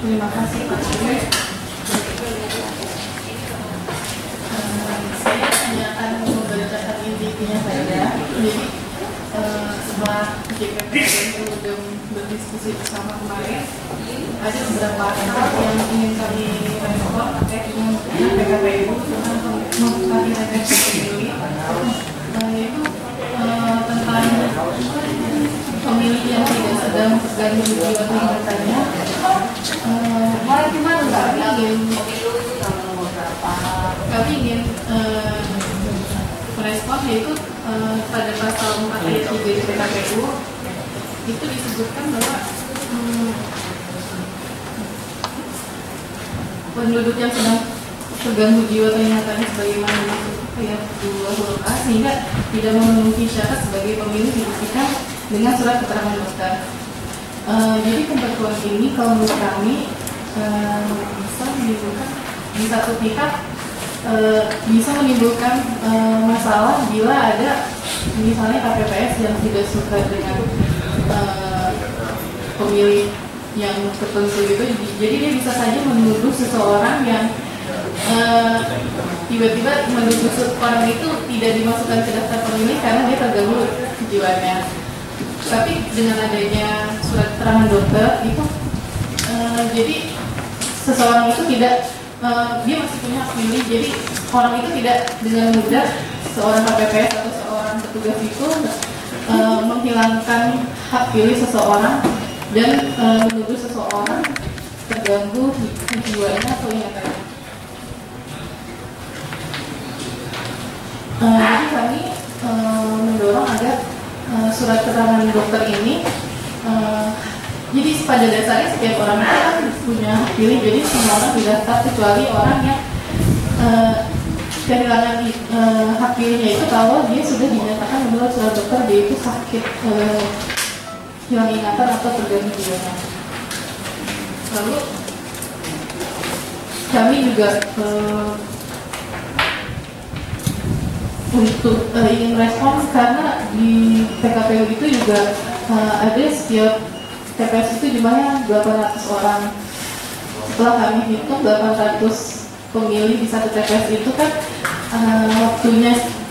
Terima kasih Pak Suri. Saya hanya akan membacakan intinya saja. Jadi setelah JPP sudah berdiskusi bersama kemarin, ada beberapa hal yang ingin kami respon terkait dengan PKPU tentang membuka redaksi pemilih, yaitu tentang pemilih yang tidak sedang terganggu jiwa kesehatannya. Kami ingin merespon, yaitu pada pasal 4 ayat 3 di PKPU itu disebutkan bahwa penduduk yang sedang terganggu jiwa kesehatannya sebagaimana dimaksud ayat 2 huruf A sehingga tidak memenuhi syarat sebagai pemilih dibuktikan dengan surat keterangan dokter. Jadi ketentuan ini kalau menurut kami bisa menimbulkan di satu pihak bisa menimbulkan masalah bila ada misalnya KPPS yang tidak suka dengan pemilih yang tertentu itu, jadi dia bisa saja menuduh seseorang yang tiba-tiba menuduh orang itu tidak dimasukkan ke daftar pemilih karena dia terganggu kejiwaannya. Tapi dengan adanya surat keterangan dokter itu jadi seseorang itu tidak dia masih punya hak pilih. Jadi orang itu tidak dengan mudah, seorang KPPS atau seorang petugas itu menghilangkan hak pilih seseorang dan menuduh seseorang terganggu jiwanya atau ingatannya. Jadi kami mendorong agar surat keterangan dokter ini jadi pada dasarnya setiap orang itu kan punya hak pilih, jadi semua orang didaftar kecuali orang yang kehilangan hak pilihnya itu kalau dia sudah dinyatakan menurut surat dokter dia itu sakit hilang ingatan atau terganggu jiwanya. Lalu kami juga untuk ingin respon karena di PKPU itu juga ada setiap TPS itu jumlahnya 800 orang. Setelah kami hitung 800 pemilih di satu TPS itu kan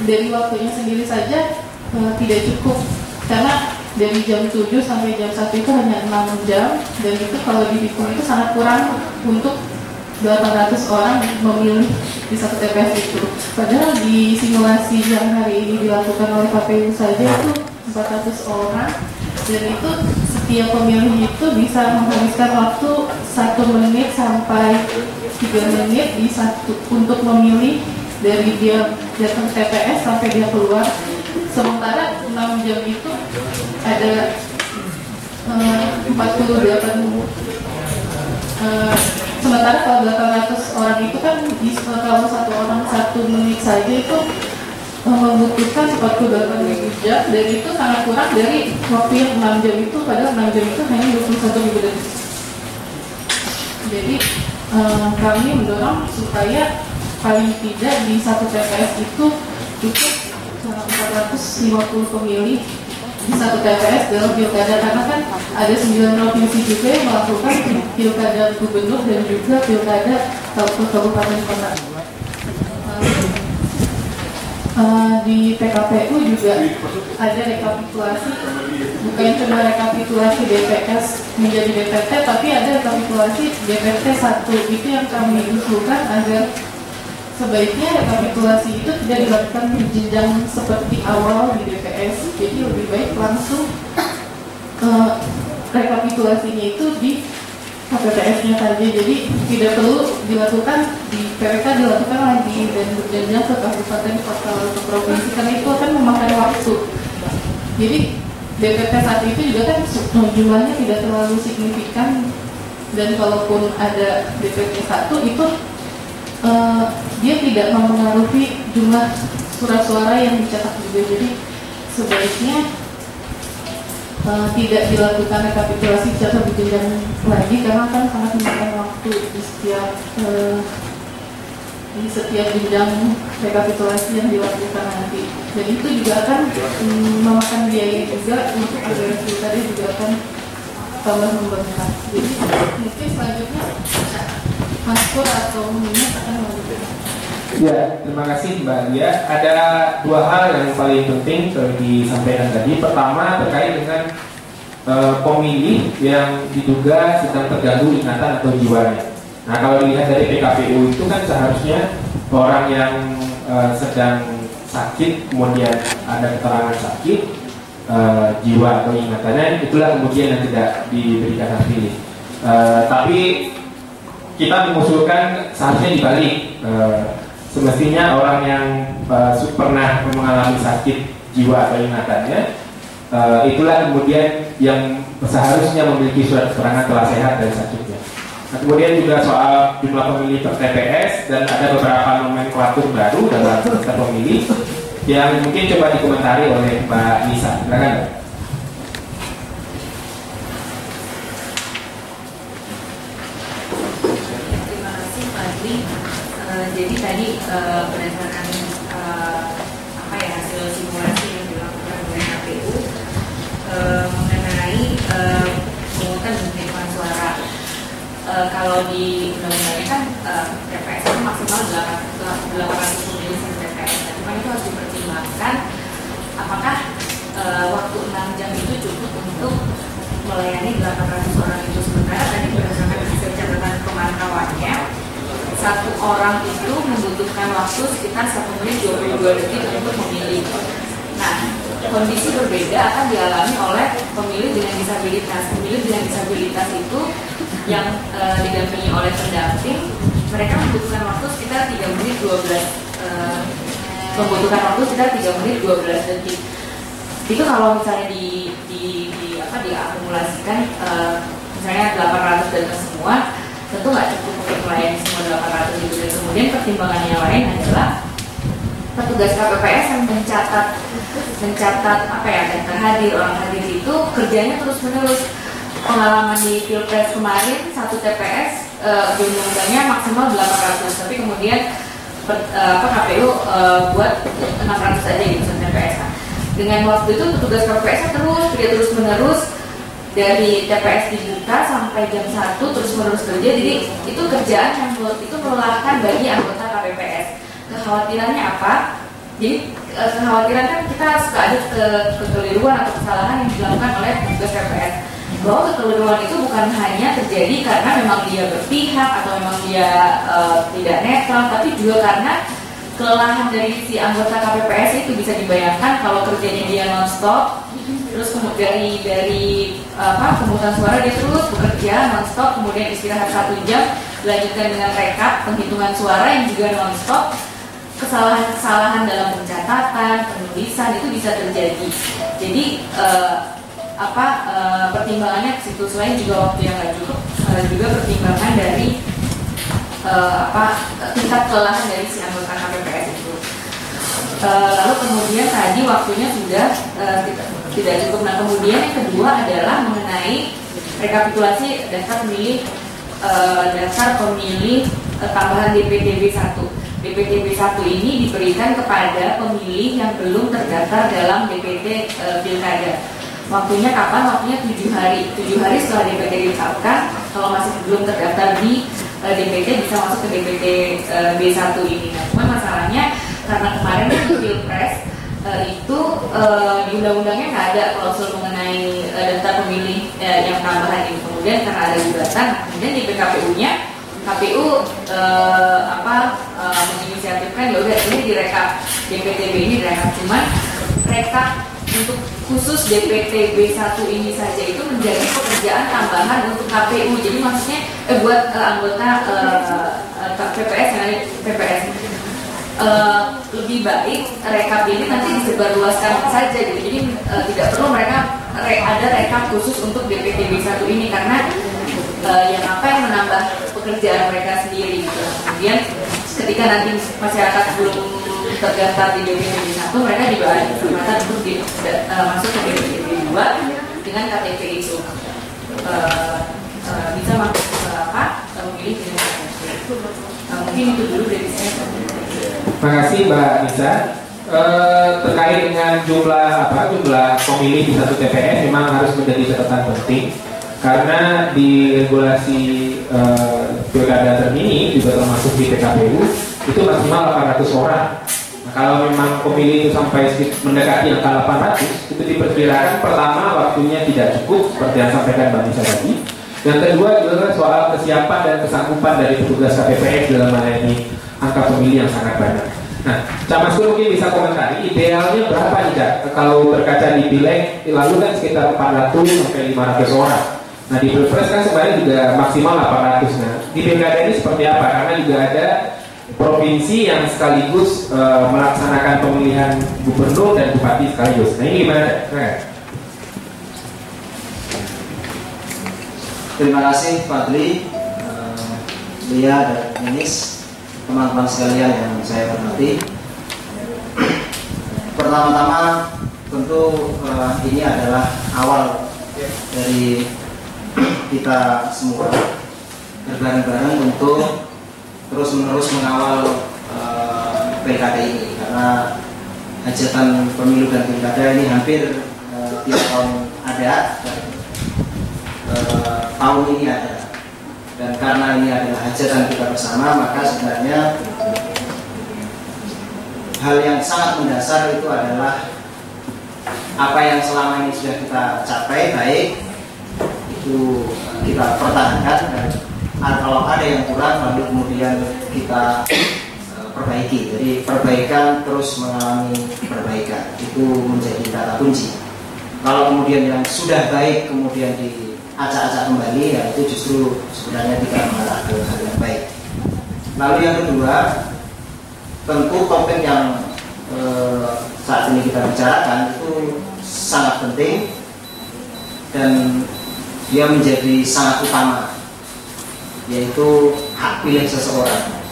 dari waktunya sendiri saja tidak cukup, karena dari jam 7 sampai jam 1 itu hanya 6 jam, dan itu kalau dihitung itu sangat kurang untuk 800 orang memilih di satu TPS itu. Padahal di simulasi yang hari ini dilakukan oleh KPU saja itu 400 orang, dan itu setiap pemilih itu bisa menghabiskan waktu 1 menit sampai 3 menit untuk memilih dari dia datang ke TPS sampai dia keluar. Sementara 6 jam itu ada 48 sementara kalau 800 orang itu kan kalau satu orang 1 menit saja itu membutuhkan 48.000 jam, dan itu sangat kurang dari waktu yang 6 jam itu, padahal 6 jam itu hanya 21.000 detik. Jadi kami mendorong supaya paling tidak di satu TPS itu cukup 450 pemilih di satu TPS dalam pilkada, karena kan ada 9 provinsi juga yang melakukan pilkada gubernur dan juga pilkada kabupaten kota. Di PKPU juga ada rekapitulasi, bukan cuma rekapitulasi DPS menjadi DPT, tapi ada rekapitulasi DPT 1. Itu yang kami usulkan agar sebaiknya rekapitulasi itu tidak dilakukan berjenjang seperti awal di DPS. Jadi lebih baik langsung rekapitulasinya itu di KPPS-nya saja. Jadi tidak perlu dilakukan di PPK, dilakukan lagi dan berjenjang ke kabupaten, kota, atau provinsi, karena itu akan memakan waktu. Jadi DPT 1 itu juga kan jumlahnya tidak terlalu signifikan, dan kalaupun ada DPT 1 itu dia tidak mempengaruhi jumlah surat suara yang dicetak juga. Jadi sebaiknya tidak dilakukan rekapitulasi secara berjenjang lagi, karena kan sangat memakan waktu di setiap jenjang rekapitulasi yang dilakukan nanti, dan itu juga akan memakan biaya juga untuk agar pilkada juga akan tambah membengkak. Jadi mungkin selanjutnya Mas Pur atau Mimin akan melanjutkan. Ya, terima kasih Mbak Lia. Ada dua hal yang paling penting disampaikan tadi. Pertama terkait dengan pemilih yang diduga sedang terganggu ingatan atau jiwanya. Nah, kalau dilihat dari PKPU itu kan seharusnya orang yang sedang sakit, kemudian ada keterangan sakit jiwa atau ingatannya, itulah kemudian yang tidak diberikan hak pilih. Tapi kita mengusulkan seharusnya dibalik. Semestinya orang yang pernah mengalami sakit jiwa atau ingatannya, itulah kemudian yang seharusnya memiliki surat keterangan telah sehat dari sakitnya. Nah, kemudian juga soal jumlah pemilih per TPS, dan ada beberapa nomenklatur baru dalam daftar pemilih yang mungkin coba dikomentari oleh Mbak Nisa. Silakan. Terima kasih Pak Adli. Jadi tadi berdasarkan hasil simulasi yang dilakukan oleh KPU mengenai pemungutan dan penghitungan suara. Kalau di undang-undangnya kan TPS itu maksimal 800 pemilih satu TPS. Cuma itu harus dipertimbangkan apakah waktu 6 jam itu cukup untuk melayani 800 orang itu. Sementara tadi berdasarkan hasil catatan pemantauannya, satu orang itu membutuhkan waktu sekitar 1 menit 22 detik untuk memilih. Nah, kondisi berbeda akan dialami oleh pemilih dengan disabilitas. Pemilih dengan disabilitas itu yang didampingi oleh pendamping, mereka membutuhkan waktu sekitar 3 menit 12 detik. Itu kalau misalnya diakumulasikan misalnya 800 dan semua, tentu nggak cukup untuk melayani semua 800 itu. Dan kemudian pertimbangan yang lain adalah petugas KPPS yang mencatat data hadir, orang hadir itu kerjanya terus menerus. Pengalaman di Pilpres kemarin, satu TPS jumlahnya maksimal 800, tapi kemudian KPU buat 600 aja gitu TPS. Dengan waktu itu petugas KPPS terus menerus dari TPS dibuka sampai jam 1 terus menerus kerja. Jadi itu kerjaan yang itu melelahkan bagi anggota KPPS. Kekhawatirannya apa? Jadi kekhawatiran kan kita suka ada kekeliruan atau kesalahan yang dilakukan oleh petugas KPPS. Bahwa kekeliruan itu bukan hanya terjadi karena memang dia berpihak atau memang dia tidak netral, tapi juga karena kelelahan dari si anggota KPPS itu. Bisa dibayangkan kalau kerjanya dia non-stop, terus kemudian dari pemungutan suara dia terus bekerja non-stop, kemudian istirahat 1 jam, dilanjutkan dengan rekap penghitungan suara yang juga non-stop. Kesalahan-kesalahan dalam pencatatan, penulisan itu bisa terjadi. Jadi pertimbangannya ke situ. Selain juga waktu yang nggak cukup, juga pertimbangan dari tingkat kelelahan dari si anggota KPPS itu. Lalu kemudian tadi waktunya sudah tidak cukup. Nah, kemudian yang kedua adalah mengenai rekapitulasi daftar pemilih tambahan DPTB 1. DPTB 1 ini diberikan kepada pemilih yang belum terdaftar dalam DPT Pilkada. Waktunya kapan? Waktunya 7 hari. 7 hari setelah DPT ditetapkan, kalau masih belum terdaftar di DPT bisa masuk ke DPT B1 ini. Nah, cuma masalahnya karena kemarin di Pilpres itu di undang-undangnya nggak ada klausul mengenai daftar pemilih yang tambahan ini. Kemudian karena ada gugatan, kemudian di PKPU-nya KPU menginisiatifkan ya udah ini direkap DPTB ini direkap, cuman rekap untuk khusus DPTB 1 ini saja itu menjadi pekerjaan tambahan untuk KPU. Jadi maksudnya buat anggota PPS yang ada PPS lebih baik rekap ini nanti disebarluaskan saja. Jadi tidak perlu mereka ada rekap khusus untuk DPTB 1 ini, karena yang menambah pekerjaan mereka sendiri gitu. Kemudian ketika nanti masyarakat belum terdaftar di DPTB 1, mereka juga ada kesempatan untuk masuk ke DPTB 2 dengan KTP itu bisa masuk memilih dengan KTP. Mungkin itu dulu dari saya. Terima kasih Mbak Nisa. Terkait dengan jumlah pemilih di satu TPS memang harus menjadi catatan penting, Karena di regulasi pilkada terkini juga termasuk di PKPU itu maksimal 800 orang. Nah, kalau memang pemilih itu sampai mendekati angka 800, itu diperkirakan pertama waktunya tidak cukup seperti yang sampaikan Mbak Nisa tadi. Yang kedua juga soal kesiapan dan kesanggupan dari petugas KPPS dalam hal ini angka pemilih yang sangat banyak. Nah, Cak Maskur mungkin bisa komentari idealnya berapa nih Cak? Kalau berkaca di Pileg lalu kan sekitar 400 sampai 500 orang. Nah di Pilpres kan sebenarnya juga maksimal 800. Nah di pilkada ini seperti apa? Karena juga ada provinsi yang sekaligus melaksanakan pemilihan gubernur dan bupati sekaligus. Nah ini gimana? Terima kasih Fadli, Lia dan Ninis, teman-teman sekalian yang saya hormati. Pertama-tama tentu ini adalah awal dari kita semua berbareng-bareng untuk terus-menerus mengawal pilkada ini, karena hajatan pemilu dan pilkada ini hampir tiap tahun ada, dan tahun ini ada, dan karena ini adalah hajatan kita bersama, maka sebenarnya hal yang sangat mendasar itu adalah apa yang selama ini sudah kita capai baik itu kita pertahankan, dan kalau ada yang kurang lalu kemudian kita perbaiki. Jadi perbaikan terus mengalami perbaikan, itu menjadi kata kunci. Kalau kemudian yang sudah baik kemudian diacak-acak kembali, ya itu justru sebenarnya tidak mengarah ke hal yang baik. Lalu yang kedua, tentu topik yang saat ini kita bicarakan itu sangat penting dan dia menjadi sangat utama, yaitu hak pilih seseorang.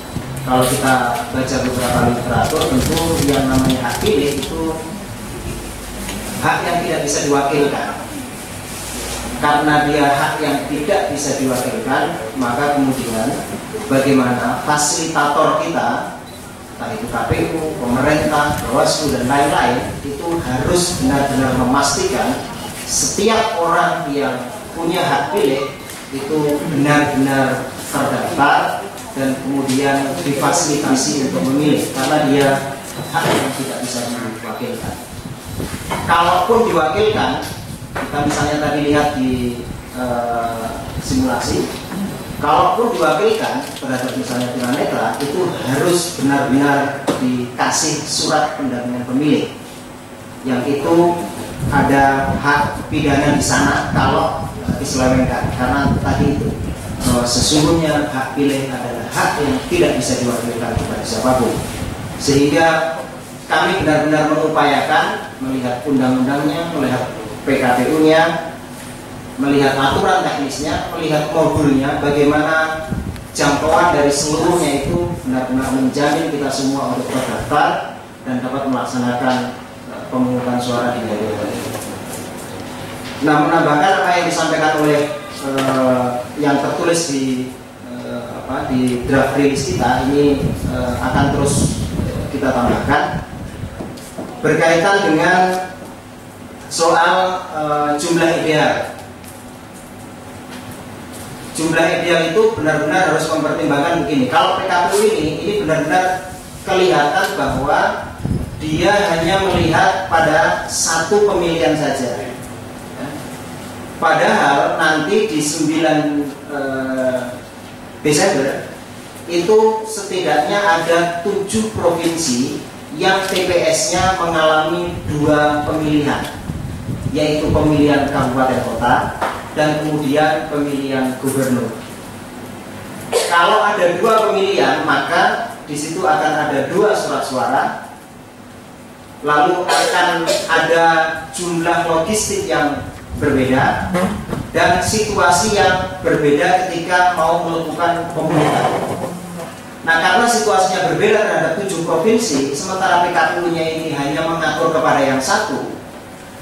Kalau kita baca beberapa literatur, tentu yang namanya hak pilih itu hak yang tidak bisa diwakilkan. Karena dia hak yang tidak bisa diwakilkan, maka kemudian bagaimana fasilitator kita, entah itu KPU, pemerintah, Bawaslu dan lain-lain, itu harus benar-benar memastikan setiap orang yang punya hak pilih itu benar-benar terdaftar dan kemudian difasilitasi untuk memilih, karena dia hak yang tidak bisa diwakilkan. Kalaupun diwakilkan, kita misalnya tadi lihat di simulasi, kalaupun diwakilkan terhadap misalnya tunanetra, itu harus benar-benar dikasih surat pendampingan pemilih, yang itu ada hak pidana di sana kalau diselewengkan, karena tadi itu sesungguhnya hak pilih adalah hak yang tidak bisa diwakilkan kepada siapapun. Sehingga kami benar-benar mengupayakan melihat undang-undangnya, melihat PKPU-nya, melihat aturan teknisnya, melihat modulnya, bagaimana jangkauan dari seluruhnya itu benar-benar menjamin kita semua untuk terdaftar dan dapat melaksanakan pemungutan suara di daerah. Nah, menambahkan apa yang disampaikan oleh yang tertulis di draft release kita ini, akan terus kita tambahkan berkaitan dengan soal jumlah ideal. Jumlah ideal itu benar-benar harus mempertimbangkan begini. Kalau PKPU ini benar-benar kelihatan bahwa dia hanya melihat pada satu pemilihan saja. Padahal nanti di 9 Desember itu setidaknya ada 7 provinsi yang TPS-nya mengalami 2 pemilihan, yaitu pemilihan kabupaten kota dan kemudian pemilihan gubernur. Kalau ada 2 pemilihan, maka di situ akan ada 2 surat suara, lalu akan ada jumlah logistik yang berbeda dan situasi yang berbeda ketika mau melakukan pemungutan. Nah, karena situasinya berbeda terhadap 7 provinsi, sementara PKPU-nya ini hanya mengatur kepada yang satu,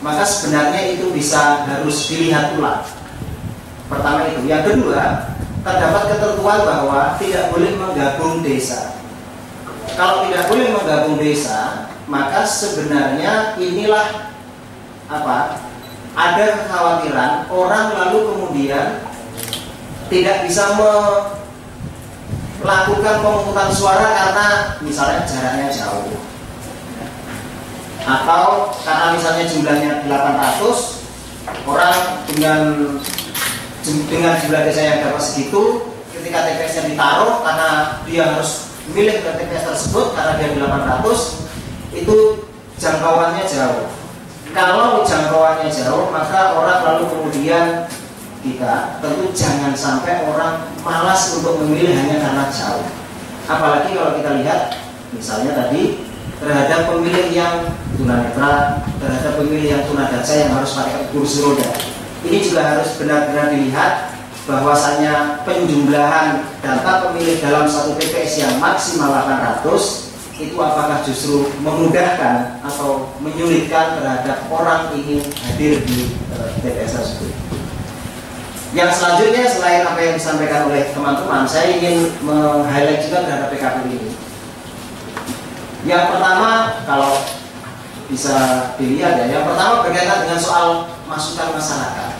maka sebenarnya itu harus dilihat ulang. Pertama itu. Yang kedua, terdapat ketentuan bahwa tidak boleh menggabung desa. Kalau tidak boleh menggabung desa, maka sebenarnya inilah ada kekhawatiran orang lalu kemudian tidak bisa melakukan pemungutan suara karena misalnya jaraknya jauh, atau karena misalnya jumlahnya 800 orang dengan jumlah desa yang dapat segitu, ketika TPS-nya ditaruh karena dia harus memilih ke TPS tersebut karena dia 800, itu jangkauannya jauh. Kalau jangkauannya jauh, maka orang lalu kemudian kita tentu jangan sampai orang malas untuk memilih hanya karena jauh. Apalagi kalau kita lihat misalnya tadi terhadap pemilih yang tunanetra, terhadap pemilih yang tunadaksa yang harus pakai kursi roda. Ini juga harus benar-benar dilihat bahwasanya penjumlahan data pemilih dalam satu TPS yang maksimal 800 itu apakah justru memudahkan atau menyulitkan terhadap orang ingin hadir di TPS tersebut. Yang selanjutnya selain apa yang disampaikan oleh teman-teman, saya ingin meng-highlight juga terhadap PKPU ini. Yang pertama, kalau bisa dilihat ya, yang pertama berkaitan dengan soal masukan masyarakat.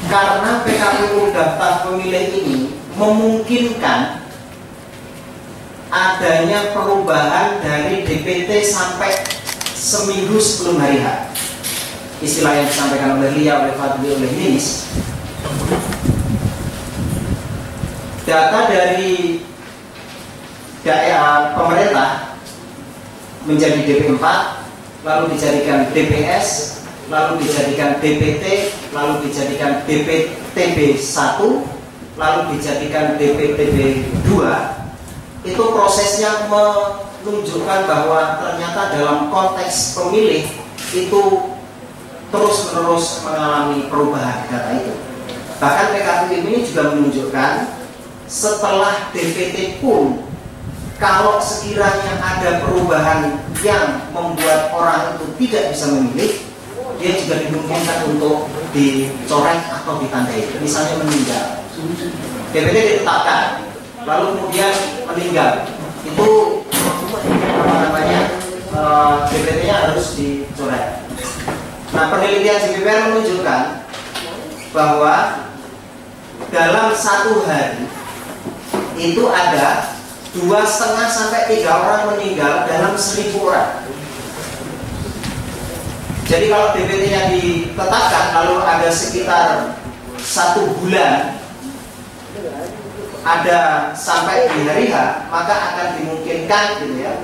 Karena PKPU daftar pemilih ini memungkinkan adanya perubahan dari DPT sampai seminggu sebelum hari H. Istilah yang disampaikan oleh Lia, oleh Fadli, oleh Ninis. Data dari daerah pemerintah menjadi DP4, lalu dijadikan DPS, lalu dijadikan DPT, lalu dijadikan DPTB1, lalu dijadikan DPTB2. Itu prosesnya menunjukkan bahwa ternyata dalam konteks pemilih itu terus-menerus mengalami perubahan data itu. Bahkan PKPU ini juga menunjukkan setelah DPT pun, kalau sekiranya ada perubahan yang membuat orang itu tidak bisa memilih, dia juga dimungkinkan untuk dicoret atau ditandai. Misalnya meninggal, DPT ditetapkan, lalu kemudian meninggal, itu apa namanya, DPT-nya harus dicoret. Nah, penelitian JPPR menunjukkan bahwa dalam satu hari itu ada 2,5 sampai 3 orang meninggal dalam 1.000 orang. Jadi kalau DPT-nya ditetapkan lalu ada sekitar 1 bulan ada sampai di hari H, maka akan dimungkinkan gitu ya.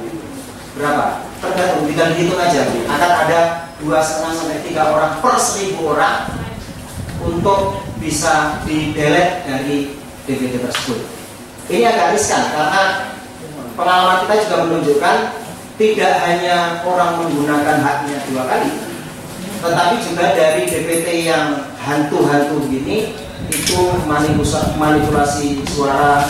Berapa? Tergantung, tinggal dihitung aja. Akan ada 2,5 sampai 3 orang per 1.000 orang untuk bisa di-delete dari DPT tersebut. Ini agak riskan karena pengalaman kita juga menunjukkan tidak hanya orang menggunakan haknya 2 kali, tetapi juga dari DPT yang hantu-hantu gini itu manipulasi suara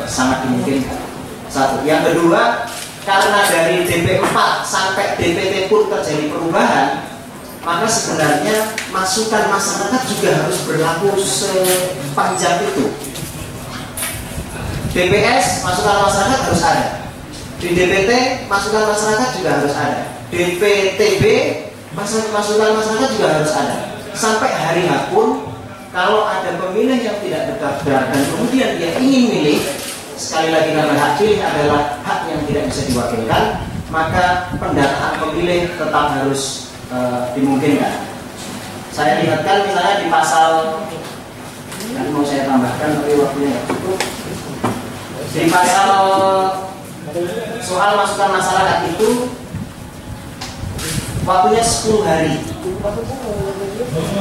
sangat dimungkinkan. Satu. Yang kedua, karena dari DP4 sampai DPT pun terjadi perubahan, maka sebenarnya masukan masyarakat juga harus berlaku sepanjang itu. DPS masukan masyarakat harus ada, di DPT masukan masyarakat juga harus ada, DPTB masukan masyarakat juga harus ada. Sampai hari H pun, kalau ada pemilih yang tidak terdaftar dan kemudian dia ingin milih, sekali lagi karena hak pilih adalah hak yang tidak bisa diwakilkan, maka pendataan pemilih tetap harus dimungkinkan. Saya lihatkan misalnya di pasal, nanti mau saya tambahkan tapi waktunya nggak cukup. Di pasal soal masukan masyarakat itu waktunya 10 hari.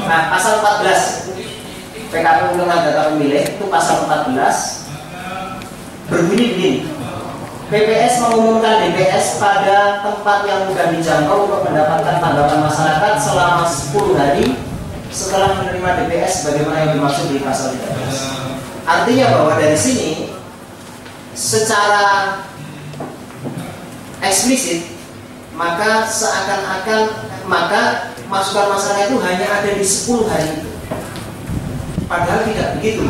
Nah, pasal 14 PKPU Undang-Undang Data Pemilih itu pasal 14 berbunyi begini: PPS mengumumkan DPS pada tempat yang mudah dijangkau untuk mendapatkan tanggapan masyarakat selama 10 hari setelah menerima DPS sebagaimana yang dimaksud di pasal 13. Artinya bahwa dari sini secara eksplisit maka seakan-akan maka masukan masyarakat itu hanya ada di 10 hari itu. Padahal tidak begitu.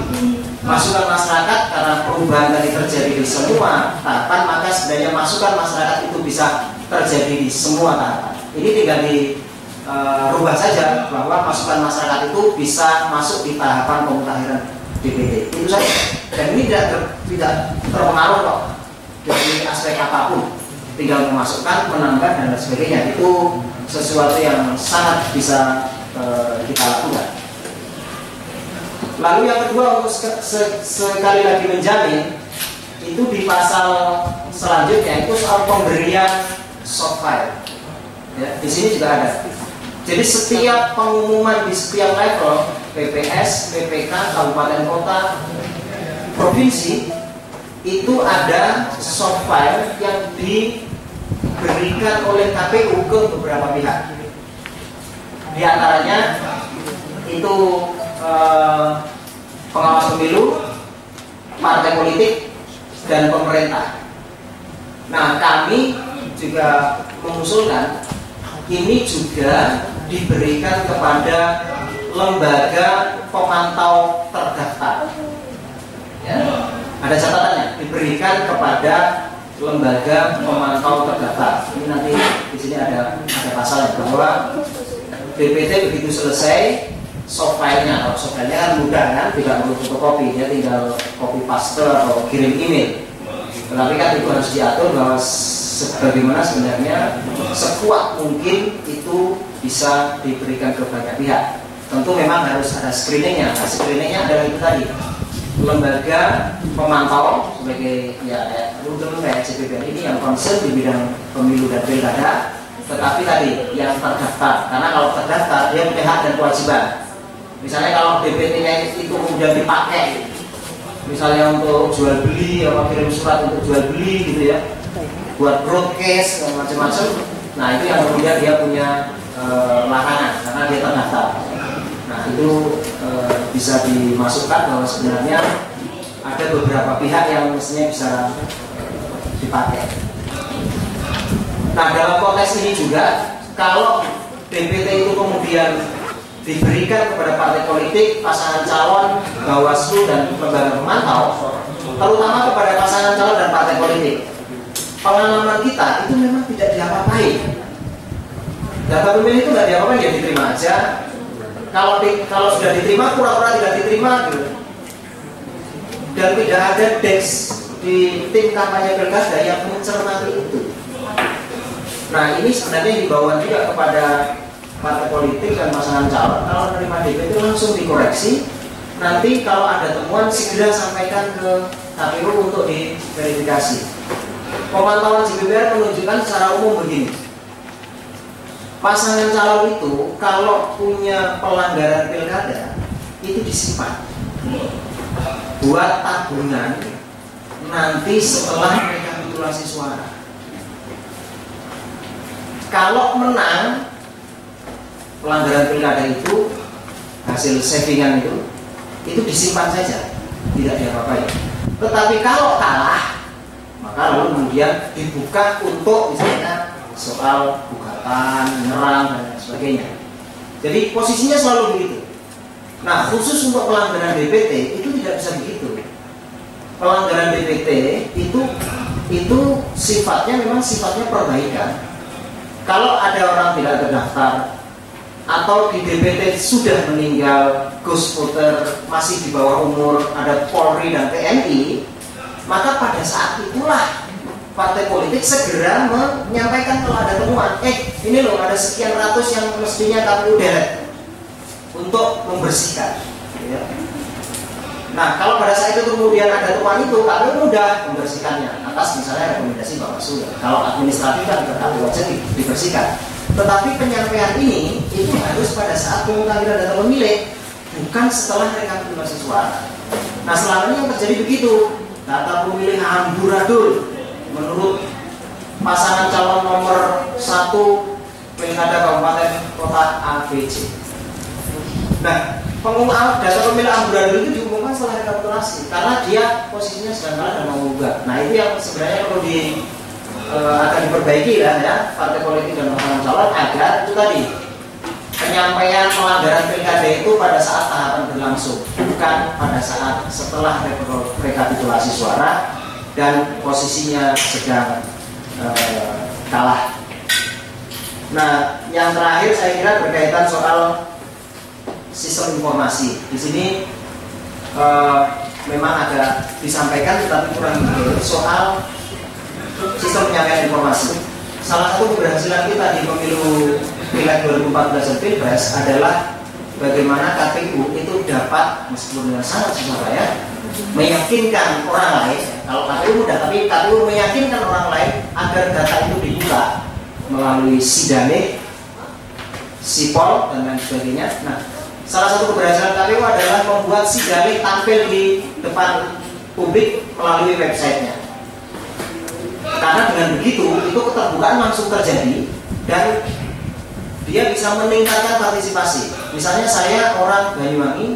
Masukan masyarakat karena perubahan tadi terjadi di semua tahapan, maka sebenarnya masukan masyarakat itu bisa terjadi di semua tahapan. Ini tinggal dirubah saja bahwa masukan masyarakat itu bisa masuk di tahapan pemutahiran DPT. Itu saja. Dan ini tidak terpengaruh kok dari aspek apapun. Tinggal memasukkan, menambah dan lain sebagainya. Itu sesuatu yang sangat bisa kita lakukan. Lalu yang kedua, untuk sekali lagi menjamin, itu di pasal selanjutnya itu soal pemberian soft file. Ya, di sini juga ada. Jadi setiap pengumuman di setiap level, PPS, PPK, kabupaten kota, provinsi, itu ada soft file yang diberikan oleh KPU ke beberapa pihak. Di antaranya itu pengawas pemilu, partai politik, dan pemerintah. Nah, kami juga mengusulkan ini juga diberikan kepada lembaga pemantau terdaftar. Ya, ada catatannya, diberikan kepada lembaga pemantau terdaftar. Ini nanti di sini ada pasalnya bahwa DPT begitu selesai, soft file-nya, kalau soft file-nya kan mudah kan, tidak perlu fotokopi, dia tinggal copy paste atau kirim email. Tetapi kan itu harus diatur bahwa sebagaimana sebenarnya sekuat mungkin itu bisa diberikan ke banyak pihak. Tentu memang harus ada screeningnya. Nah, screeningnya adalah itu tadi, lembaga pemantau sebagai ya rute kayak CPPN ini yang concern di bidang pemilu dan pilkada, tetapi tadi yang terdaftar. Karena kalau terdaftar dia punya hak dan kewajiban. Misalnya kalau DPT-nya itu kemudian dipakai, misalnya untuk jual beli, atau kirim surat untuk jual beli gitu ya, buat broadcast macam-macam. Nah itu yang kemudian dia punya larangan karena dia terdaftar. Nah itu bisa dimasukkan bahwa sebenarnya ada beberapa pihak yang mestinya bisa dipakai. Nah dalam konteks ini juga, kalau DPT itu kemudian diberikan kepada partai politik, pasangan calon, Bawaslu dan lembaga pemantau, terutama kepada pasangan calon dan partai politik, pengalaman kita itu memang tidak diapa-apain. Data pemilih itu nggak diapa-apain, ya diterima aja. Kalau sudah diterima, pura-pura tidak diterima gitu. Dan tidak ada desk di tim kampanye pilkada yang mencermati itu. Nah ini sebenarnya dibawa juga kepada partai politik dan pasangan calon. Kalau menerima DPT itu langsung dikoreksi. Nanti kalau ada temuan segera sampaikan ke KPU untuk diverifikasi. Pemantauan JPPR menunjukkan secara umum begini. Pasangan calon itu kalau punya pelanggaran pilkada itu disimpan buat tabungan nanti setelah rekapitulasi suara. Kalau menang pelanggaran pilkada itu, hasil savingan itu disimpan saja, tidak diapa-apain. Tetapi kalau kalah, maka lalu kemudian dibuka untuk misalnya soal gugatan, menyerang dan sebagainya. Jadi posisinya selalu begitu. Nah khusus untuk pelanggaran DPT itu tidak bisa begitu. Pelanggaran DPT itu sifatnya memang sifatnya perbaikan. Kalau ada orang tidak terdaftar atau di DPT sudah meninggal, ghost voter, masih di bawah umur, ada Polri dan TNI, maka pada saat itulah partai politik segera menyampaikan kalau ada temuan, ini loh ada sekian ratus yang mestinya KPU deret untuk membersihkan. Ya. Nah kalau pada saat itu kemudian ada temuan itu, KPU mudah membersihkannya atas misalnya rekomendasi Bawaslu. Kalau administratif kan KPU aja dibersihkan. Tetapi penyampaian ini itu harus pada saat pemutahiran data pemilih, bukan setelah rekapitulasi suara. Nah selama ini yang terjadi begitu, data pemilih amburadul menurut pasangan calon nomor 1 pilkada kabupaten kota ABC. Nah pengumuman data pemilih amburadul itu diumumkan setelah rekapitulasi karena dia posisinya sedang kalah dan mau gugat. Nah itu yang sebenarnya perlu akan diperbaiki lah ya partai politik dan pasangan calon agar itu tadi penyampaian pelanggaran pilkada itu pada saat tahapan berlangsung, bukan pada saat setelah rekapitulasi suara dan posisinya sedang kalah. Nah, yang terakhir saya kira berkaitan soal sistem informasi. Di sini memang ada disampaikan tetapi kurang detail soal sistem penyampaian informasi. Salah satu keberhasilan kita di pemilu pileg 2014 dan Pilpres adalah bagaimana KPU itu dapat, meskipun dengan sangat susah ya, meyakinkan orang lain. Kalau KPU mudah, tapi KPU meyakinkan orang lain agar data itu dibuka melalui SIDANE, SIPOL dan lain sebagainya. Nah, salah satu keberhasilan KPU adalah membuat SIDANE tampil di depan publik melalui websitenya. Karena dengan begitu, itu keterbukaan langsung terjadi dan dia bisa meningkatkan partisipasi. Misalnya saya orang Banyuwangi,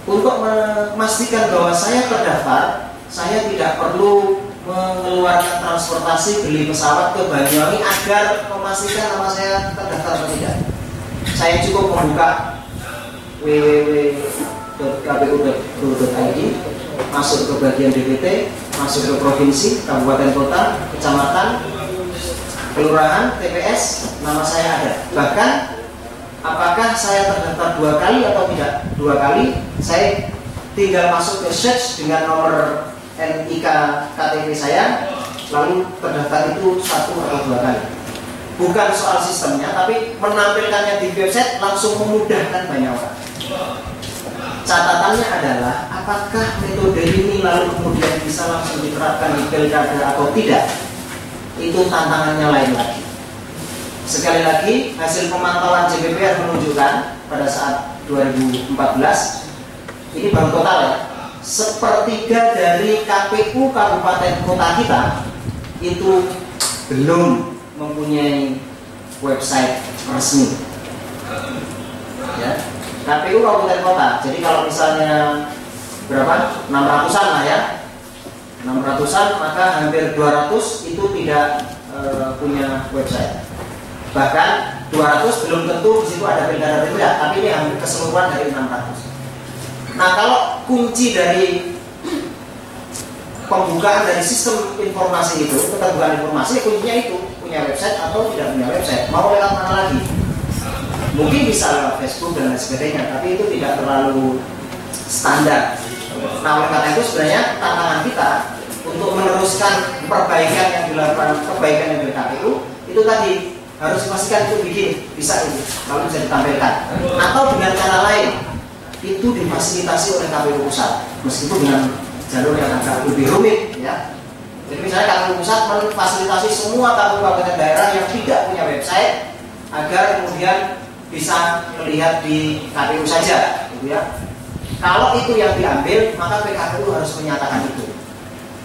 untuk memastikan bahwa saya terdaftar, saya tidak perlu mengeluarkan transportasi beli pesawat ke Banyuwangi agar memastikan nama saya terdaftar atau tidak. Saya cukup membuka www.kpu.go.id, masuk ke bagian DPT, masuk ke provinsi, kabupaten kota, kecamatan, kelurahan, TPS, nama saya ada. Bahkan apakah saya terdaftar 2 kali atau tidak 2 kali, saya tinggal masuk ke search dengan nomor NIK KTP saya, lalu terdaftar itu 1 atau 2 kali. Bukan soal sistemnya, tapi menampilkannya di website langsung memudahkan banyak orang. Catatannya adalah apakah metode ini lalu kemudian bisa langsung diterapkan di pilkada atau tidak, itu tantangannya lain lagi. Sekali lagi, hasil pemantauan JPPR menunjukkan pada saat 2014, ini baru total ya, 1/3 dari KPU kabupaten kota kita itu belum mempunyai website resmi. Ya, KPU kabupaten kota. Jadi kalau misalnya berapa? 600-an lah ya. 600-an, maka hampir 200 itu tidak punya website. Bahkan 200 belum tentu di situ ada pilkada tidak, tapi ini hampir keseluruhan dari 600. Nah, kalau kunci dari pembukaan dari sistem informasi itu, keterbukaan informasi, kuncinya itu punya website atau tidak punya website. Mau lewat mana lagi? Mungkin bisa lewat Facebook dan lain sebagainya, tapi itu tidak terlalu standar. Nah, oleh karena itu sebenarnya tantangan kita untuk meneruskan perbaikan yang dilakukan, perbaikan yang dari KPU itu tadi harus dipastikan itu bisa itu, lalu bisa ditampilkan. Atau dengan cara lain, itu difasilitasi oleh KPU pusat, meskipun dengan jalur yang agak lebih rumit, ya. Jadi misalnya KPU pusat memfasilitasi semua kabupaten daerah yang tidak punya website agar kemudian bisa melihat di KPU saja, gitu ya. Kalau itu yang diambil, maka PKPU harus menyatakan itu.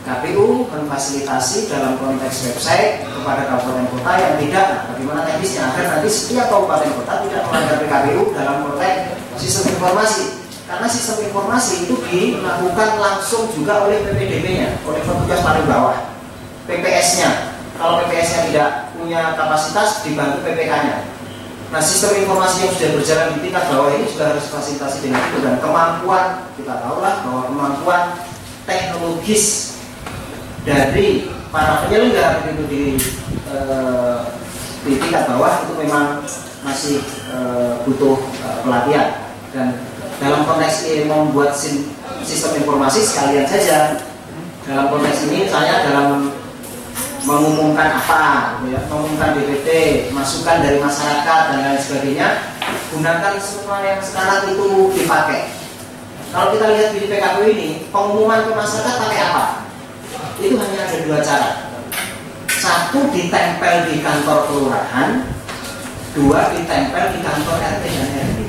KPU memfasilitasi dalam konteks website kepada kabupaten kota yang tidak. Nah, bagaimana teknisnya agar nanti setiap kabupaten kota tidak melanggar PKPU dalam konteks sistem informasi. Karena sistem informasi itu dilakukan langsung juga oleh PPDB-nya, oleh petugas paling bawah, PPS-nya. Kalau PPS-nya tidak punya kapasitas, dibantu PPK-nya. Nah, sistem informasi yang sudah berjalan di tingkat bawah ini sudah harus fasilitasi dengan itu, dan kemampuan, kita tahulah bahwa kemampuan teknologis dari para penyelenggara itu di tingkat bawah itu memang masih butuh pelatihan. Dan dalam konteks ini membuat sistem informasi sekalian saja, dalam konteks ini misalnya dalam mengumumkan apa, gitu ya, mengumumkan DPT, masukan dari masyarakat dan lain sebagainya, gunakan semua yang sekarang itu dipakai. Kalau kita lihat di PKPU ini, pengumuman ke masyarakat pakai apa? Itu hanya ada 2 cara. 1 ditempel di kantor kelurahan, 2 ditempel di kantor RT dan RW.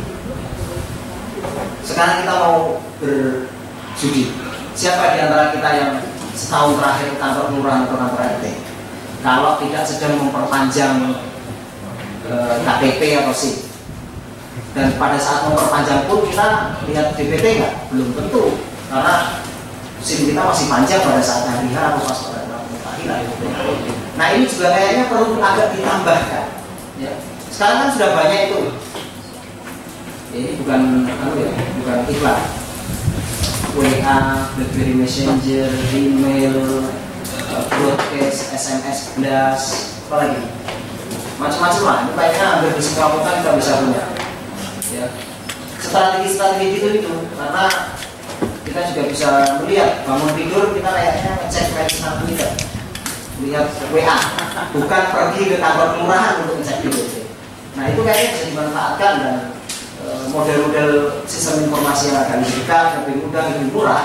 Sekarang kita mau berjudi, siapa di antara kita yang setahun terakhir ke kantor kelurahan atau kantor RT? Kalau tidak sedang memperpanjang KTP atau SIM. Dan pada saat memperpanjang pun kita lihat DPT nggak? Belum tentu, karena SIM kita masih panjang pada saat hari H atau pas pada mutakhir. Nah, ini juga kayaknya perlu agak ditambahkan. Ya. Sekarang kan sudah banyak itu. Ini bukan iklan. WA, BlackBerry Messenger, email, broadcast, SMS blast, apa lagi? macam-macam lah. Ini kayaknya hampir di semua kota kita bisa punya. Ya. Strategi-strategi itu karena kita juga bisa melihat bangun tidur kita kayaknya ngecek medicine kita, lihat WA, bukan pergi ke kantor kelurahan untuk ngecek tidur. Nah itu kayaknya bisa dimanfaatkan dan model-model sistem informasi yang agak lebih dekat, lebih mudah, lebih murah.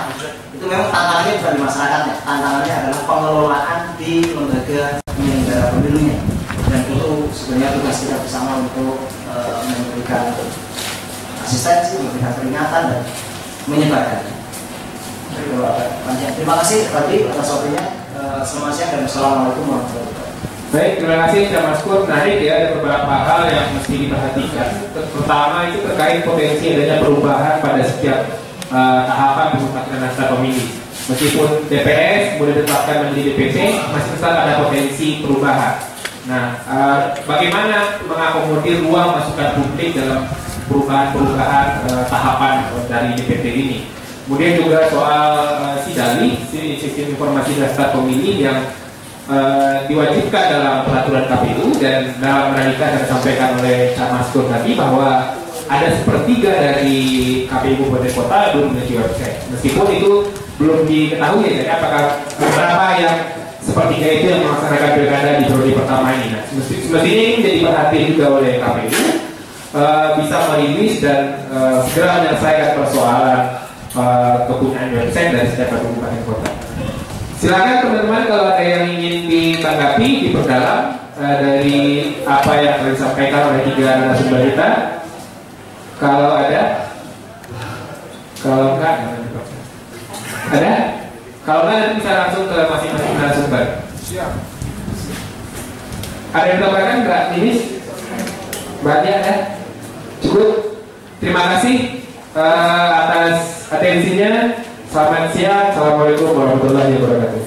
Itu memang tantangannya bukan di masyarakatnya, tantangannya adalah pengelolaan di lembaga penyelenggara pemilunya. Dan itu sebenarnya tugas kita bersama untuk memberikan asistensi, memberikan peringatan dan menyebarkan. Terima kasih tadi atas waktunya. Selamat siang dan assalamualaikum warahmatullahi wabarakatuh. Baik, terima kasih Mas Kur. Menarik ya, ada beberapa hal yang mesti diperhatikan. Pertama itu terkait potensi adanya perubahan pada setiap tahapan penyempatan daftar pemilih. Meskipun DPS boleh ditetapkan menjadi DPP, masih tetap ada potensi perubahan. Nah, bagaimana mengakomodir ruang masukan publik dalam perubahan-perubahan tahapan dari DPP ini? Kemudian juga soal SIDALI, sistem informasi daftar pemilih yang diwajibkan dalam peraturan KPU, dan dalam penarikan yang disampaikan oleh Cak Maskur tadi bahwa ada sepertiga dari KPU Kabupaten Kota belum memiliki website. Meskipun itu belum diketahui ya, apakah beberapa yang sepertiga itu yang melaksanakan pilkada di periode pertama ini. Nah, semestinya ini menjadi perhatian juga oleh KPU, bisa merilis dan segera menyelesaikan persoalan kepunyaan website dari setiap kabupaten kota. Silakan teman-teman kalau ada yang ingin ditanggapi, diperdalam dari apa yang telah disampaikan oleh tiga narasumber kita. Kalau ada, kalau enggak, ada? Kalau enggak nanti bisa langsung ke masing-masing narasumber. Siap. Ada yang tambahkan Mbak Ninis? Mbak Nia ada? Cukup. Terima kasih atas atensinya. Selamat siang. Assalamualaikum warahmatullahi wabarakatuh.